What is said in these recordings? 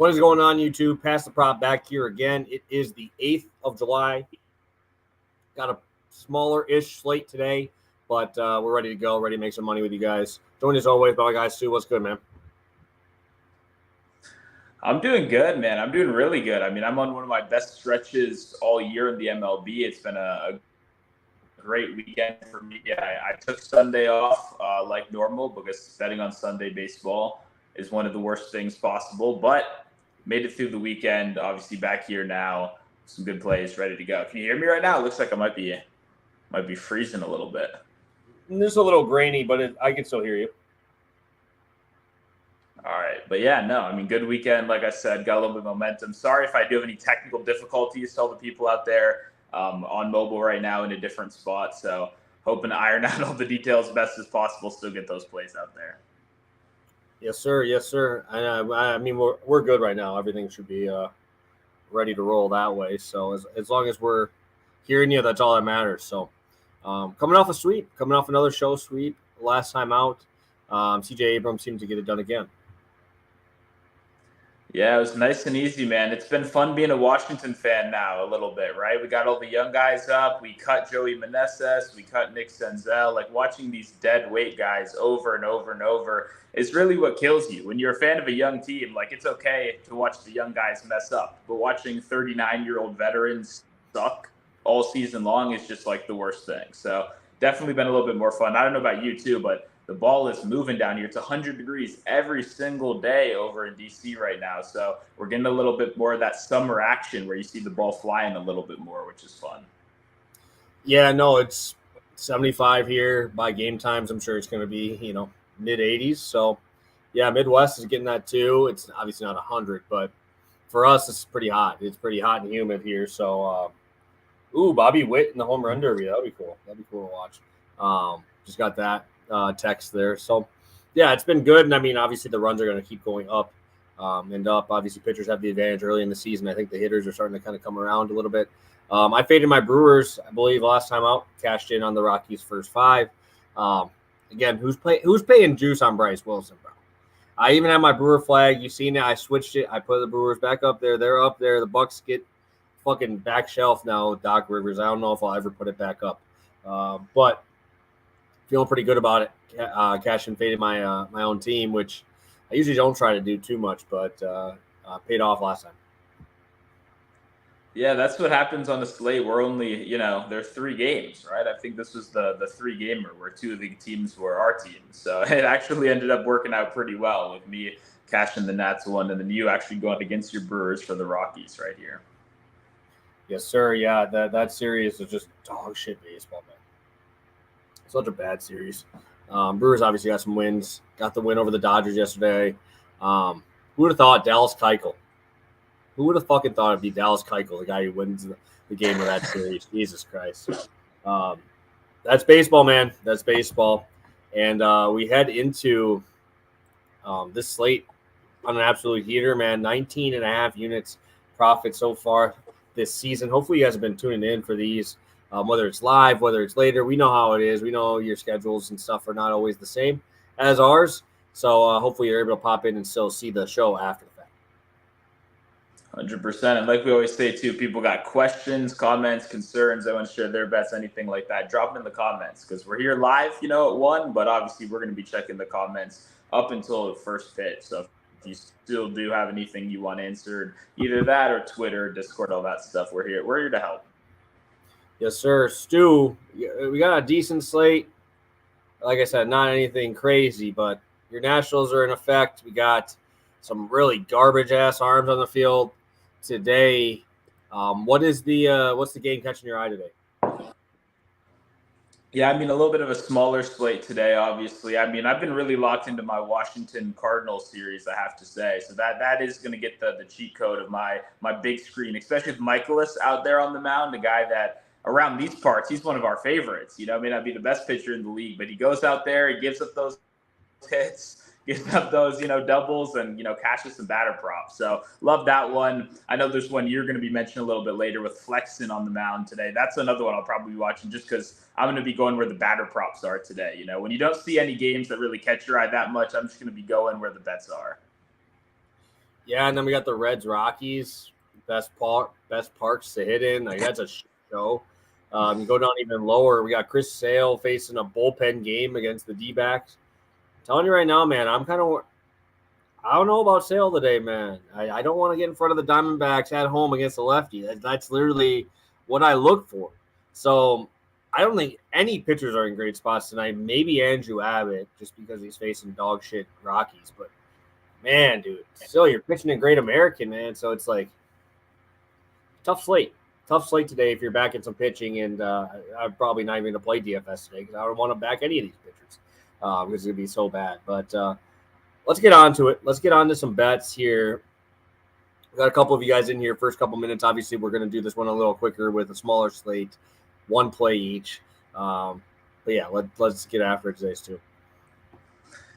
What is going on, YouTube? Pass the prop back here again. It is the 8th of July. Got a smaller-ish slate today, but we're ready to go, ready to make some money with you guys. Joined as always by my guy, Stu. What's good, man? I'm doing good, man. I'm doing really good. I mean, I'm on one of my best stretches all year in the MLB. It's been a great weekend for me. I took Sunday off like normal because betting on Sunday baseball is one of the worst things possible, but made it through the weekend. Obviously back here now, some good plays ready to go. Can you hear me right now? It looks like I might be freezing a little bit. It's a little grainy, but I can still hear you. All right. But yeah, no, I mean, good weekend. Like I said, got a little bit of momentum. Sorry if I do have any technical difficulties to all the people out there on mobile right now in a different spot. So hoping to iron out all the details best as possible, still get those plays out there. Yes, sir. Yes, sir. I mean, we're good right now. Everything should be ready to roll that way. So as long as we're hearing you, that's all that matters. So coming off a sweep, coming off another show sweep last time out, CJ Abrams seemed to get it done again. Yeah, it was nice and easy, man. It's been fun being a Washington fan now a little bit, right? We got all the young guys up. We cut Joey Meneses. We cut Nick Senzel. Like, watching these dead weight guys over and over and over is really what kills you. When you're a fan of a young team, like, it's okay to watch the young guys mess up. But watching 39-year-old veterans suck all season long is just, like, the worst thing. So definitely been a little bit more fun. I don't know about you, too, but the ball is moving down here. It's 100 degrees every single day over in D.C. right now. So we're getting a little bit more of that summer action where you see the ball flying a little bit more, which is fun. Yeah, no, it's 75 here by game times. I'm sure it's going to be, mid 80s. So, yeah, Midwest is getting that too. It's obviously not 100, but for us, it's pretty hot. It's pretty hot and humid here. So, Bobby Witt in the home run derby. That'd be cool. That'd be cool to watch. Just got that text there. So, yeah, it's been good. And, I mean, obviously the runs are going to keep going up and up. Obviously, pitchers have the advantage early in the season. I think the hitters are starting to kind of come around a little bit. I faded my Brewers, I believe, last time out. Cashed in on the Rockies' first five. Again, who's paying juice on Bryce Wilson, bro? I even have my Brewer flag. You've seen it. I switched it. I put the Brewers back up there. They're up there. The Bucks get fucking back shelf now with Doc Rivers. I don't know if I'll ever put it back up. But feeling pretty good about it. Cash and faded my own team, which I usually don't try to do too much, but paid off last time. Yeah, that's what happens on the slate. We're only, there are 3 games, right? I think this was the 3-gamer where 2 of the teams were our teams. So it actually ended up working out pretty well with me cashing the Nats one and then you actually going against your Brewers for the Rockies right here. Yes, sir. Yeah, that series is just dog shit baseball, man. Such a bad series. Brewers obviously got some wins. Got the win over the Dodgers yesterday. Who would have thought Dallas Keuchel? Who would have fucking thought it'd be Dallas Keuchel, the guy who wins the game of that series? Jesus Christ. That's baseball, man. That's baseball. And we head into this slate on an absolute heater, man. 19.5 units profit so far this season. Hopefully you guys have been tuning in for these, whether it's live, whether it's later. We know how it is. We know your schedules and stuff are not always the same as ours. So hopefully you're able to pop in and still see the show after the fact. 100%. And like we always say, too, people got questions, comments, concerns. They want to share their bets, anything like that. Drop them in the comments because we're here live, at 1. But obviously, we're going to be checking the comments up until the first pitch. So if you still do have anything you want answered, either that or Twitter, Discord, all that stuff, we're here. We're here to help. Yes, sir. Stu, we got a decent slate. Like I said, not anything crazy, but your Nationals are in effect. We got some really garbage-ass arms on the field today. What's the game catching your eye today? Yeah, I mean, a little bit of a smaller slate today, obviously. I mean, I've been really locked into my Washington Cardinals series, I have to say. So that is going to get the cheat code of my big screen, especially with Michaelis out there on the mound, a guy that around these parts, he's one of our favorites. May not be the best pitcher in the league, but he goes out there, he gives up those hits, gives up those, doubles and, cashes some batter props. So love that one. I know there's one you're going to be mentioning a little bit later with Flexen on the mound today. That's another one I'll probably be watching just because I'm going to be going where the batter props are today. When you don't see any games that really catch your eye that much, I'm just going to be going where the bets are. Yeah, and then we got the Reds Rockies, best parks to hit in. Like that's a show. You go down even lower. We got Chris Sale facing a bullpen game against the D-backs. Telling you right now, man, I don't know about Sale today, man. I don't want to get in front of the Diamondbacks at home against the lefty. That's literally what I look for. So I don't think any pitchers are in great spots tonight. Maybe Andrew Abbott, just because he's facing dog shit Rockies. But man, dude, still you're pitching a great American, man. So it's like tough slate. Tough slate today if you're backing some pitching, and I'm probably not even going to play DFS today because I don't want to back any of these pitchers because it's going to be so bad. But let's get on to it. Let's get on to some bets here. We got a couple of you guys in here. First couple minutes, obviously, we're going to do this one a little quicker with a smaller slate, one play each. But yeah, let's get after it today's too.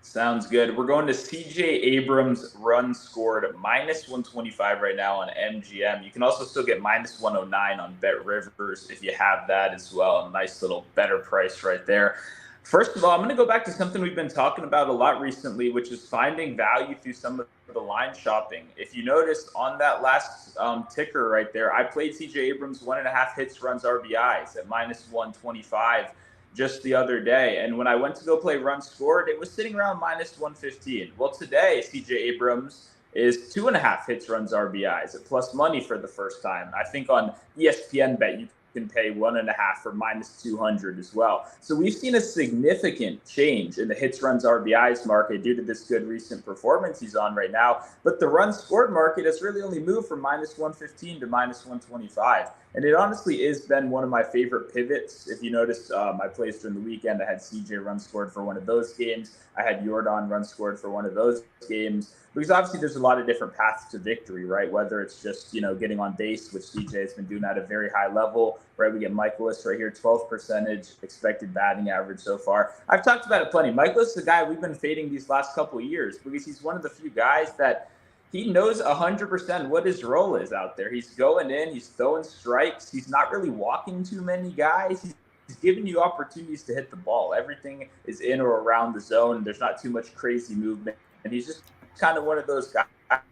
Sounds good. We're going to CJ Abrams run scored minus 125 right now on MGM. You can also still get minus 109 on Bet Rivers if you have that as well. A nice little better price right there. First of all, I'm going to go back to something we've been talking about a lot recently, which is finding value through some of the line shopping. If you noticed on that last ticker right there, I played CJ Abrams 1.5 hits, runs, RBIs at minus 125 just the other day. And when I went to go play runs scored, it was sitting around minus 115. Well, today, CJ Abrams is 2.5 hits, runs, RBIs at plus money for the first time. I think on ESPN Bet, you can pay 1.5 for minus 200 as well. So we've seen a significant change in the hits, runs, RBIs market due to this good recent performance he's on right now. But the runs scored market has really only moved from minus 115 to minus 125. And it honestly has been one of my favorite pivots. If you noticed my plays during the weekend, I had CJ run scored for one of those games. I had Jordan run scored for one of those games. Because obviously there's a lot of different paths to victory, right? Whether it's just, getting on base, which CJ has been doing at a very high level, right? We get Michaelis right here, 12 percentage expected batting average so far. I've talked about it plenty. Michaelis is a guy we've been fading these last couple of years because he's one of the few guys that he knows 100% what his role is out there. He's going in, he's throwing strikes. He's not really walking too many guys. He's giving you opportunities to hit the ball. Everything is in or around the zone. There's not too much crazy movement. And he's just kind of one of those guys.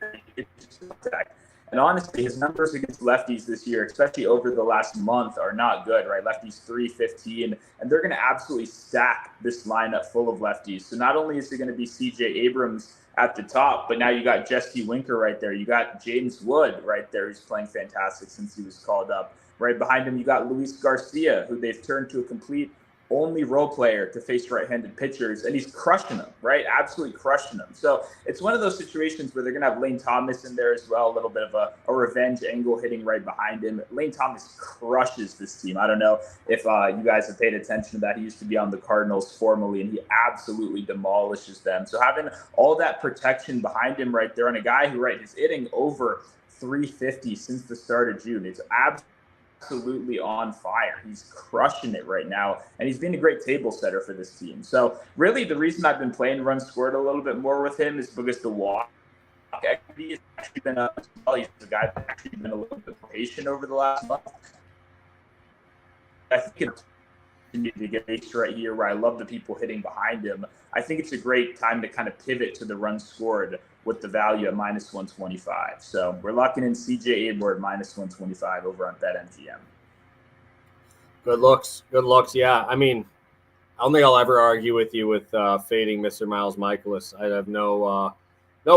And honestly, his numbers against lefties this year, especially over the last month, are not good, right? Lefties 315, and they're going to absolutely stack this lineup full of lefties. So not only is it going to be CJ Abrams at the top, but now you got Jesse Winker right there. You got James Wood right there, who's playing fantastic since he was called up. Right behind him, you got Luis Garcia, who they've turned to a complete only role player to face right-handed pitchers, and he's crushing them, right? Absolutely crushing them. So it's one of those situations where they're going to have Lane Thomas in there as well, a little bit of a revenge angle hitting right behind him. Lane Thomas crushes this team. I don't know if you guys have paid attention to that. He used to be on the Cardinals formerly, and he absolutely demolishes them. So having all that protection behind him right there, and a guy who, right, is hitting over 350 since the start of June. It's absolutely on fire. He's crushing it right now, and he's been a great table setter for this team. So really the reason I've been playing run scored a little bit more with him is because the walk equity has actually been up as well. He's a guy that's actually been a little bit patient over the last month. I think it's to get base right here where I love the people hitting behind him. I think it's a great time to kind of pivot to the run scored with the value at minus 125. So we're locking in CJ Abrams minus 125 over on BetMGM. Good looks. Yeah, I mean, I don't think I'll ever argue with you with fading Mr. Miles Michaelis. I have no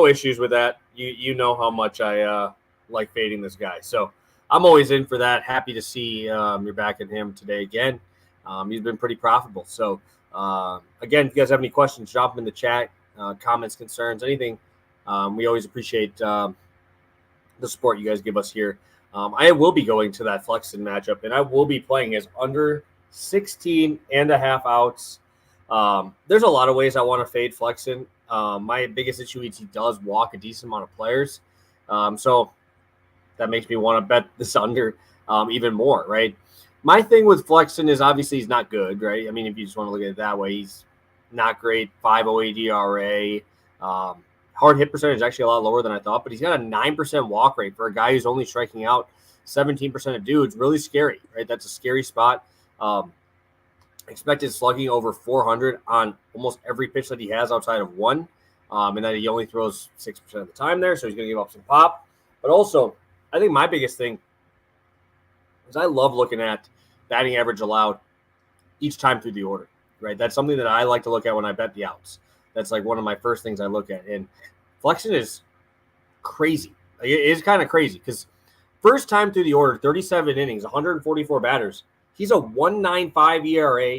issues with that. You know how much I like fading this guy. So I'm always in for that. Happy to see you're backing him today again. He's been pretty profitable. So, again, if you guys have any questions, drop them in the chat, comments, concerns, anything. We always appreciate the support you guys give us here. I will be going to that Flexen matchup, and I will be playing as under 16.5 outs. There's a lot of ways I want to fade Flexen. My biggest issue is he does walk a decent amount of players. So that makes me want to bet this under even more, right? My thing with Flexen is obviously he's not good, right? I mean, if you just want to look at it that way, he's not great. 5.08 ERA. Hard hit percentage is actually a lot lower than I thought, but he's got a 9% walk rate for a guy who's only striking out 17% of dudes. Really scary, right? That's a scary spot. Expected slugging over 400 on almost every pitch that he has outside of one. And then he only throws 6% of the time there, so he's going to give up some pop. But also, I think my biggest thing is I love looking at batting average allowed each time through the order, right? That's something that I like to look at when I bet the outs. That's like one of my first things I look at. And Flexen is crazy. It is kind of crazy because first time through the order, 37 innings, 144 batters. He's a 1.95 ERA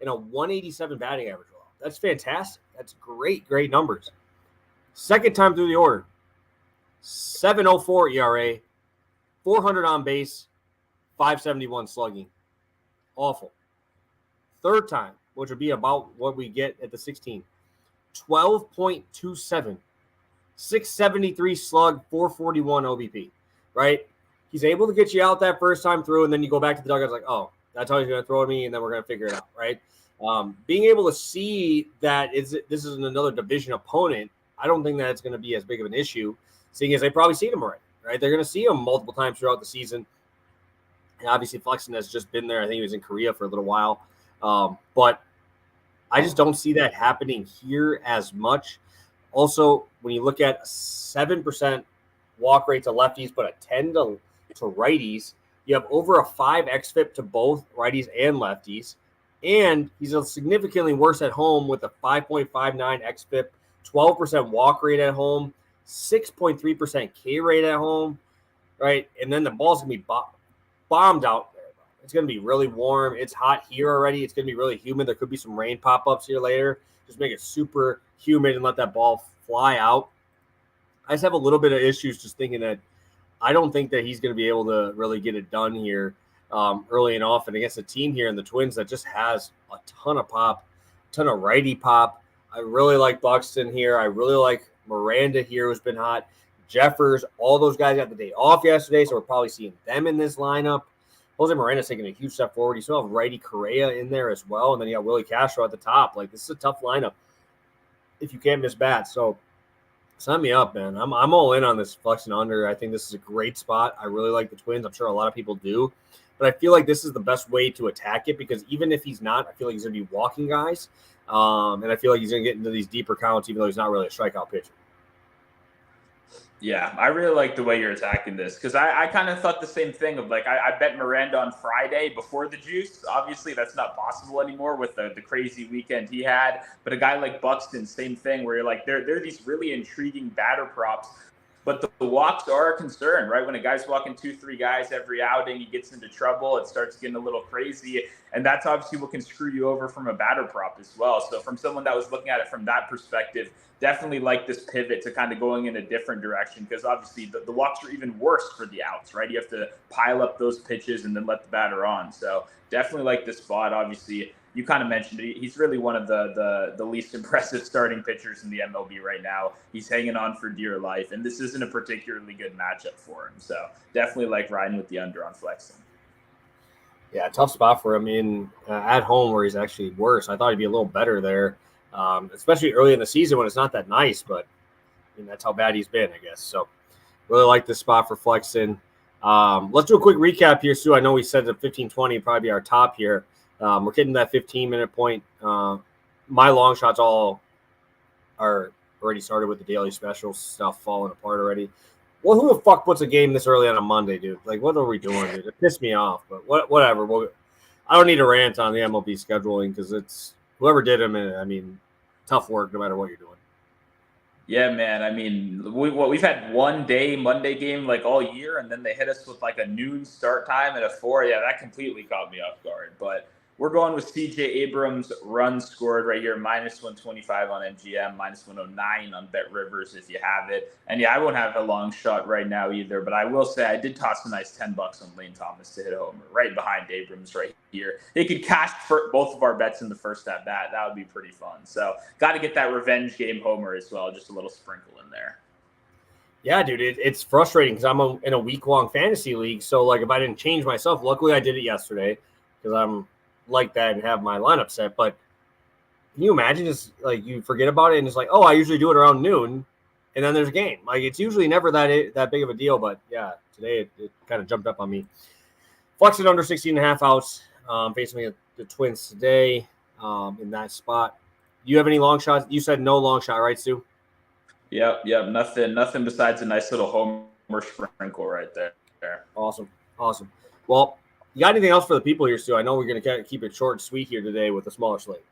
and a 187 batting average. That's fantastic. That's great numbers. Second time through the order, 7.04 ERA, 400 on base, 571 slugging. Awful. Third time, which would be about what we get at the 16, 12.27, 673 slug, 441 OBP, right? He's able to get you out that first time through, and then you go back to the dugout. It's like, oh, that's how he's going to throw at me, and then we're going to figure it out, right? Being able to see that this is another division opponent, I don't think that it's going to be as big of an issue, seeing as they probably seen him already, right? They're going to see him multiple times throughout the season. And obviously, Flexen has just been there. I think he was in Korea for a little while. But I just don't see that happening here as much. Also, when you look at 7% walk rate to lefties, but a 10 to righties, you have over a 5 xFIP to both righties and lefties. And he's significantly worse at home with a 5.59 xFIP, 12% walk rate at home, 6.3% K rate at home, right? And then the ball's going to be bombed out there. It's going to be really warm. It's hot here already. It's going to be really humid. There could be some rain pop-ups here later. Just make it super humid and let that ball fly out. I just have a little bit of issues just thinking that I don't think that he's going to be able to really get it done here early and often against a team here in the Twins that just has a ton of pop, a ton of righty pop. I really like Buxton here. I really like Miranda here, who's been hot. Jeffers, all those guys got the day off yesterday, so we're probably seeing them in this lineup. Jose Miranda's taking a huge step forward. You still have righty Correa in there as well, and then you got Willie Castro at the top. Like, this is a tough lineup if you can't miss bats. So sign me up, man. I'm all in on this Flexen under. I think this is a great spot. I really like the Twins. I'm sure a lot of people do. But I feel like this is the best way to attack it because even if he's not, I feel like he's going to be walking guys. And I feel like he's going to get into these deeper counts, even though he's not really a strikeout pitcher. Yeah, I really like the way you're attacking this because I kind of thought the same thing of like I bet Miranda on Friday before the juice. Obviously, that's not possible anymore with the crazy weekend he had. But a guy like Buxton, same thing where you're like, they're these really intriguing batter props. But the walks are a concern, right? When a guy's walking 2-3 guys every outing, he gets into trouble. It starts getting a little crazy. And that's obviously what can screw you over from a batter prop as well. So from someone that was looking at it from that perspective, definitely like this pivot to kind of going in a different direction because obviously the walks are even worse for the outs, right? You have to pile up those pitches and then let the batter on. So definitely like this spot. Obviously, you kind of mentioned it. He's really one of the least impressive starting pitchers in the MLB right now. He's hanging on for dear life, and this isn't a particularly good matchup for him. So definitely like riding with the under on Flexen. Yeah, tough spot for him in at home where he's actually worse. I thought he'd be a little better there, especially early in the season when it's not that nice, but I mean, that's how bad he's been, I guess. So really like this spot for Flexen. Let's do a quick recap here, Sue. I know we said that 15-20 would probably be our top here. We're getting that 15-minute point. My long shots all are already started with the daily special stuff falling apart already. Well, who the fuck puts a game this early on a Monday, dude? Like, what are we doing, dude? It pissed me off, but whatever. I don't need to rant on the MLB scheduling because it's whoever did them. I mean, tough work no matter what you're doing. Yeah, man. I mean, we've had one day Monday game like all year, and then they hit us with like a noon start time at a 4. Yeah, that completely caught me off guard. But we're going with CJ Abrams runs scored right here, -125 on MGM, -109 on Bet Rivers if you have it. And yeah, I won't have a long shot right now either, but I will say I did toss a nice $10 on Lane Thomas to hit a homer right behind Abrams right here. They could cash for both of our bets in the first at bat. That would be pretty fun. So got to get that revenge game homer as well, just a little sprinkle in there. Yeah, dude, it's frustrating because I'm in a week-long fantasy league. So, like, if I didn't change myself, luckily I did it yesterday because I'm like that and have my lineup set. But can you imagine just like you forget about it and it's like, oh, I usually do it around noon and then there's a game. Like, it's usually never that big of a deal. But yeah, today it kind of jumped up on me. Flexed under 16.5 outs, facing the Twins today in that spot. Do you have any long shots? You said no long shot, right, Stu? Yep. Nothing besides a nice little homer sprinkle right there. Awesome. Well, you got anything else for the people here, Stu? I know we're going to keep it short and sweet here today with a smaller slate.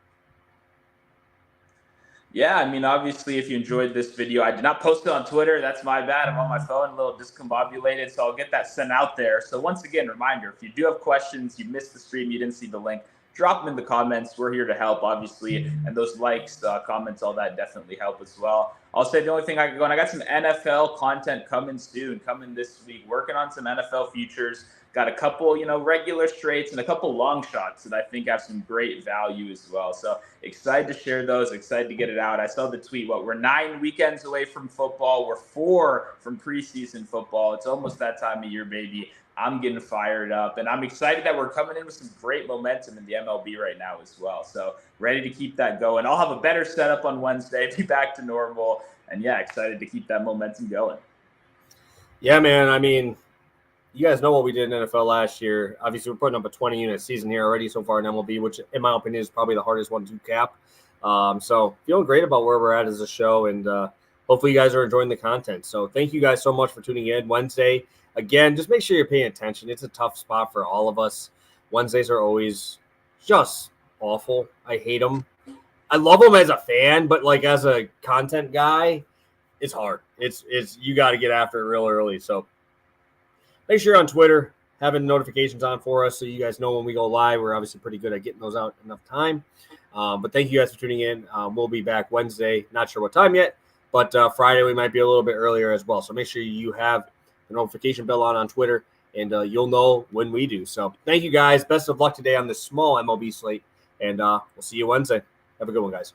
Yeah, I mean, obviously, if you enjoyed this video, I did not post it on Twitter. That's my bad. I'm on my phone, a little discombobulated, so I'll get that sent out there. So once again, reminder, if you do have questions, you missed the stream, you didn't see the link, drop them in the comments. We're here to help, obviously, and those likes, comments, all that definitely help as well. I'll say the only thing I can go, and I got some NFL content coming soon, coming this week, working on some NFL futures. Got a couple, regular straights and a couple long shots that I think have some great value as well. So excited to share those, excited to get it out. I saw the tweet, we're 9 weekends away from football. We're 4 from preseason football. It's almost that time of year, baby. I'm getting fired up, and I'm excited that we're coming in with some great momentum in the MLB right now as well. So ready to keep that going. I'll have a better setup on Wednesday, be back to normal, and yeah, excited to keep that momentum going. Yeah, man. I mean, you guys know what we did in NFL last year. Obviously, we're putting up a 20-unit season here already so far in MLB, which, in my opinion, is probably the hardest one to cap. So feeling great about where we're at as a show, and hopefully you guys are enjoying the content. So thank you guys so much for tuning in. Wednesday, again, just make sure you're paying attention. It's a tough spot for all of us. Wednesdays are always just awful. I hate them. I love them as a fan, but like as a content guy, it's hard. It's you got to get after it real early. So make sure you're on Twitter, having notifications on for us so you guys know when we go live. We're obviously pretty good at getting those out enough time. But thank you guys for tuning in. We'll be back Wednesday. Not sure what time yet, but Friday we might be a little bit earlier as well. So make sure you have the notification bell on Twitter, and you'll know when we do. So thank you guys. Best of luck today on this small MLB slate, and we'll see you Wednesday. Have a good one, guys.